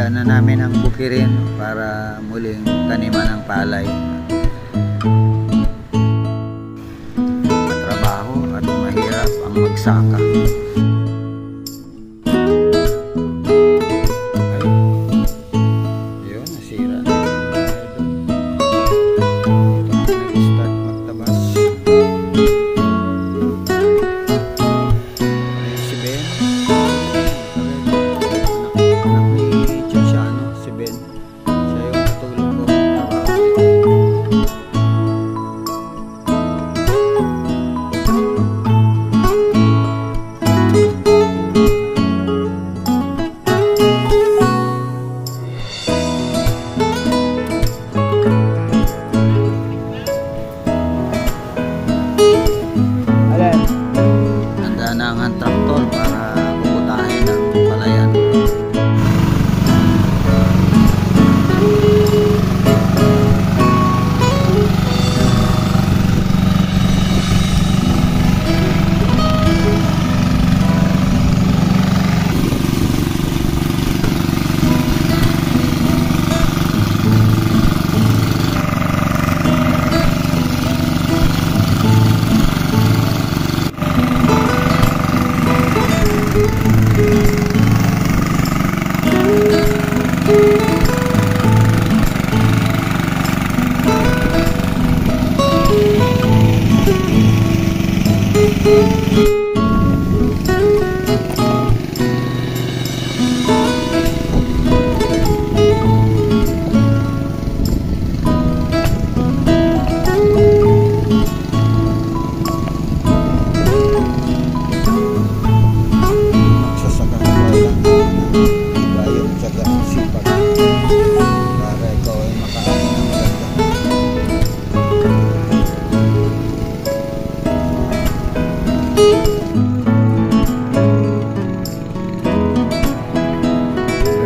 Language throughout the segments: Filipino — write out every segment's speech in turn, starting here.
Hinahanda na namin ang bukirin para muling taniman ng palay. Matrabaho at mahirap ang magsaka.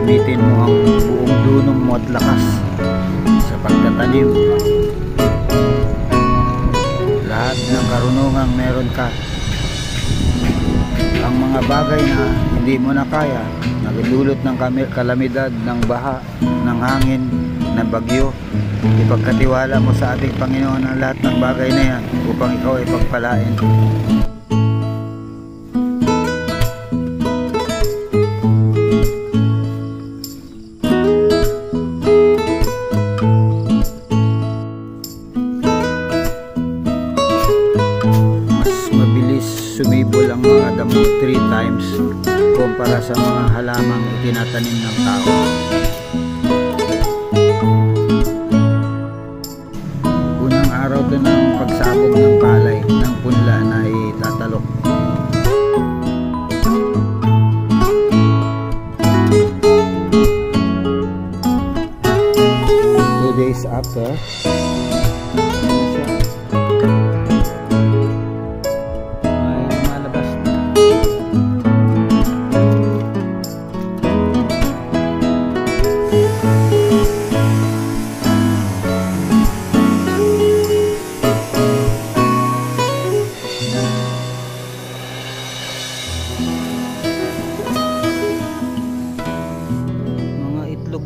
Gamitin mo ang buong dunong mo at lakas sa pagtatanim. Lahat ng karunungang meron ka. Ang mga bagay na hindi mo na kaya, nagdulot ng kalamidad, ng baha, ng hangin, ng bagyo, ipagkatiwala mo sa ating Panginoon ang lahat ng bagay na yan upang ikaw ay pagpalain. Sumibol ang mga damo 3 times kumpara sa mga halamang itinatanim ng tao. Unang araw din ng pagsabog ng palay ng punla na itatalok. Two days after,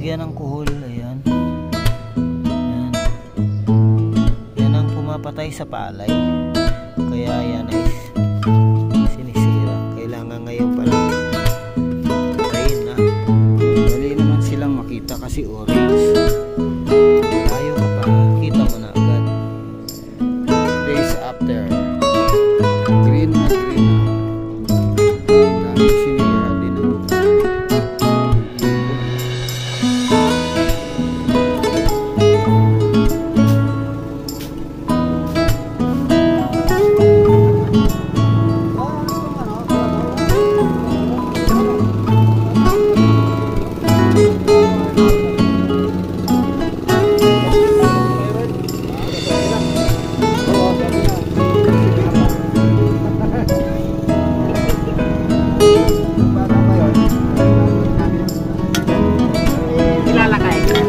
yan ang kuhol, ayan. Yan ang pumapatay sa palay. Kaya yan ay sinisira. Kailangan ngayon pala patayin na. Dali naman silang makita kasi orange. Tayo ka pa, kita mo na agad. Days after, green na green na. Dami sinira din ang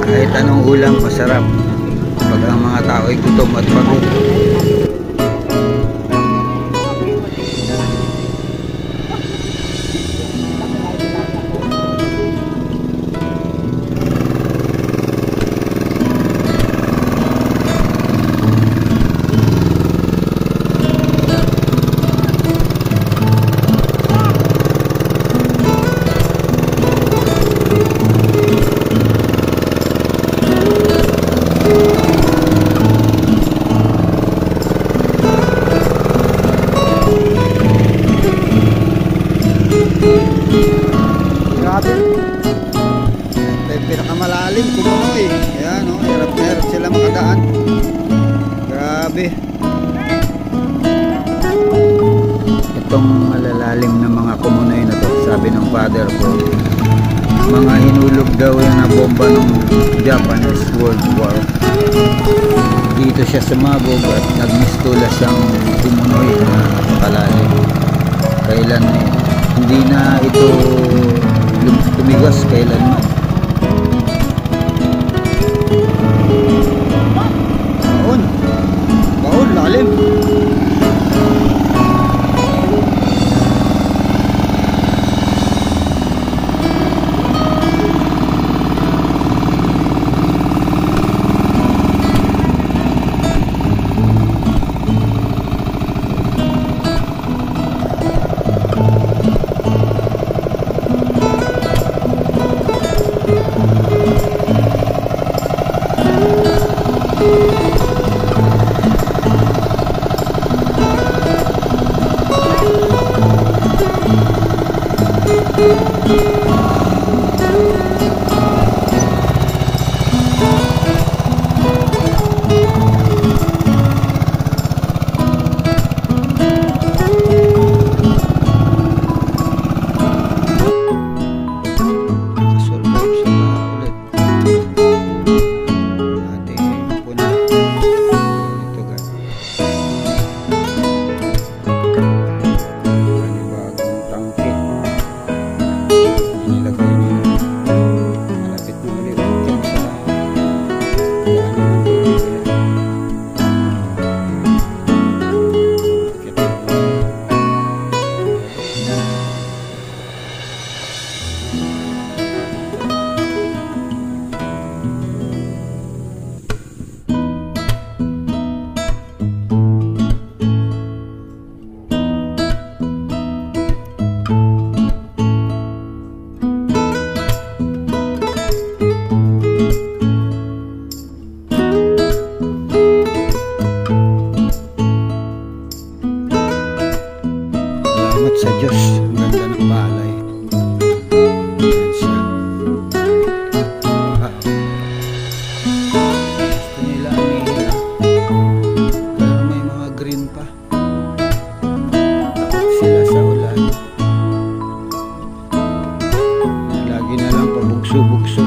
kahit anong ulam masarap pag ang mga tao ay gutom at pagod. paddle. Ito yung pinakamalalim Kumunoy. Ayan o, hirap na hirap sila makadaan. Grabe. Itong malalalim na mga Kumunoy na to, sabi ng father ko, mga hinulog daw yan na bomba ng Japanese World War. Dito siya sumabog at nagmistula siyang Kumunoy na napakalalim. Kailan hindi na ito tumigas kailanman. Baon, lalim. Salamat sa Diyos. Ang ganda ng palay. Ayan siya. Gusto nila nila. Pero may mga green pa. Takot sila sa ulan. Lagi na lang pabugso-bugso.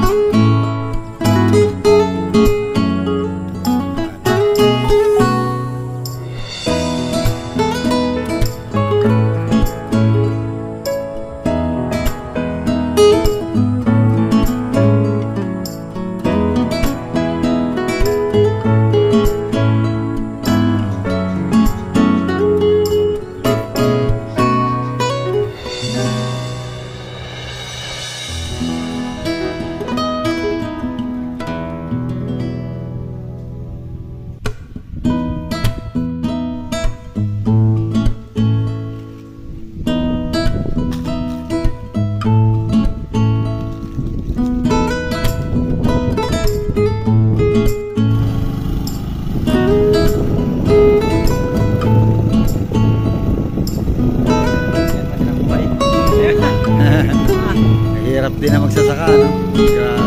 Hirap din na magsasaka, no? Grabe.